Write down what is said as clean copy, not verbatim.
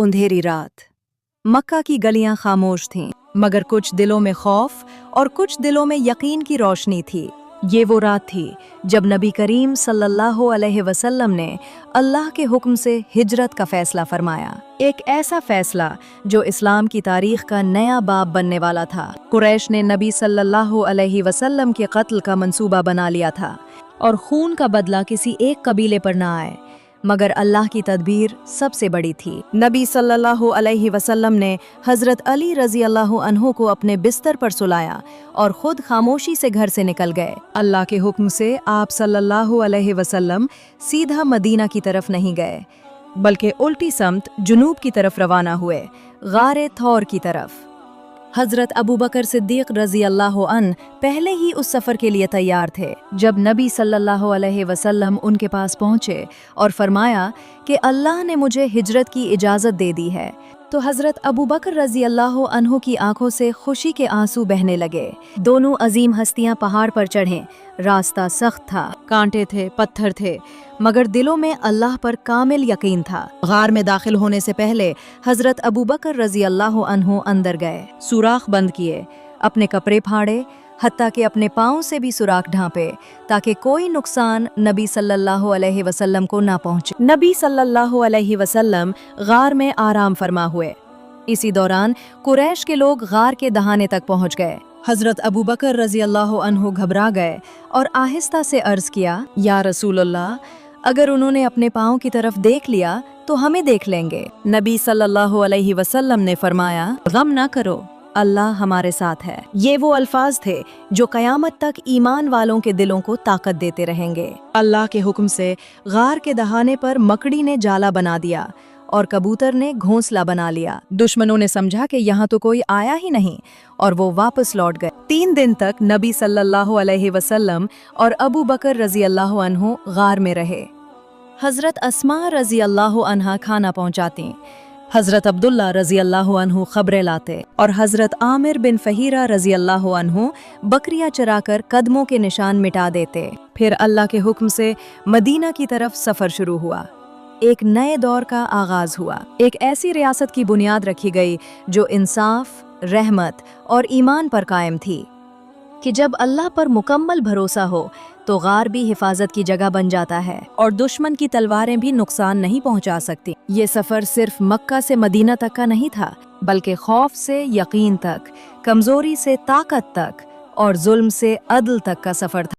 अंधेरी रात। मक्का की गलियां खामोश थीं, मगर कुछ दिलों में खौफ और कुछ दिलों में यकीन की रोशनी थी। ये वो रात थी जब नबी करीम सल्लल्लाहु अलैहि वसल्लम ने अल्लाह के हुक्म से हिजरत का फैसला फरमाया। एक ऐसा फैसला जो इस्लाम की तारीख का नया बाब बनने वाला था। कुरैश ने नबी सल्लल्लाहु अलैहि वसल्लम के कत्ल का मंसूबा बना लिया था और खून का बदला किसी एक कबीले पर ना आए, मगर अल्लाह की तदबीर सबसे बड़ी थी। नबी सल्लल्लाहु अलैहि वसल्लम ने हज़रत अली रज़ी अल्लाहु अन्हु को अपने बिस्तर पर सुलाया और खुद खामोशी से घर से निकल गए। अल्लाह के हुक्म से आप सल्लल्लाहु अलैहि वसल्लम सीधा मदीना की तरफ नहीं गए, बल्कि उल्टी समत जुनूब की तरफ रवाना हुए, गारे थौर की तरफ। हज़रत अबू बकर सिद्दीक़ रज़ी अल्लाहु अन्हु पहले ही उस सफ़र के लिए तैयार थे। जब नबी सल्लल्लाहु अलैहि वसल्लम उनके पास पहुँचे और फरमाया कि अल्लाह ने मुझे हिजरत की इजाज़त दे दी है, तो हज़रत अबू बकर रज़ी अल्लाहु अन्हु की आंखों से खुशी के आंसू बहने लगे। दोनों अजीम हस्तियां पहाड़ पर चढ़ें। रास्ता सख्त था, कांटे थे, पत्थर थे, मगर दिलों में अल्लाह पर कामिल यकीन था। गार में दाखिल होने से पहले हज़रत अबू बकर रज़ी अल्लाहु अन्हु अंदर गए, सुराख बंद किए, अपने कपड़े फाड़े, हत्ता कि अपने पाँव से भी सुराख ढांपे ताकि कोई नुकसान नबी सल्लल्लाहु अलैहि वसल्लम को ना पहुंचे। नबी सल्लल्लाहु अलैहि वसल्लम गार में आराम फरमा हुए। इसी दौरान कुरैश के लोग गार के दहाने तक पहुंच गए। हज़रत अबू बकर रज़ी अल्लाहु अन्हु घबरा गए और आहिस्ता से अर्ज किया, या रसूलल्लाह, अगर उन्होंने अपने पाँव की तरफ देख लिया तो हमें देख लेंगे। नबी सल्लल्लाहु अलैहि वसल्लम ने फरमाया, गम ना करो, अल्लाह हमारे साथ है। ये वो अल्फाज थे जो कयामत तक ईमान वालों के दिलों को ताकत देते रहेंगे। अल्लाह के हुक्म से गार के दहाने पर मकड़ी ने जाला बना दिया और कबूतर ने घोंसला बना लिया। दुश्मनों ने समझा कि यहाँ तो कोई आया ही नहीं और वो वापस लौट गए। 3 दिन तक नबी सल्लल्लाहु अलैहि वसल्लम और अबू बकर रज़ी अल्लाहु अन्हु गार में रहे। हज़रत अस्मा रज़ी अल्लाहु अन्हा खाना पहुँचाती, हज़रत अब्दुल्ला रज़ी अल्लाहु अन्हु खबरें लाते और हज़रत आमिर बिन फहीरा रज़ी अल्लाहु अन्हु बकरियां चराकर कदमों के निशान मिटा देते। फिर अल्लाह के हुक्म से मदीना की तरफ सफ़र शुरू हुआ। एक नए दौर का आगाज़ हुआ। एक ऐसी रियासत की बुनियाद रखी गई जो इंसाफ, रहमत और ईमान पर कायम थी कि जब अल्लाह पर मुकम्मल भरोसा हो तो गार भी हिफाजत की जगह बन जाता है और दुश्मन की तलवारें भी नुकसान नहीं पहुंचा सकती। ये सफ़र सिर्फ मक्का से मदीना तक का नहीं था, बल्कि खौफ से यकीन तक, कमज़ोरी से ताकत तक और जुल्म से अदल तक का सफ़र था।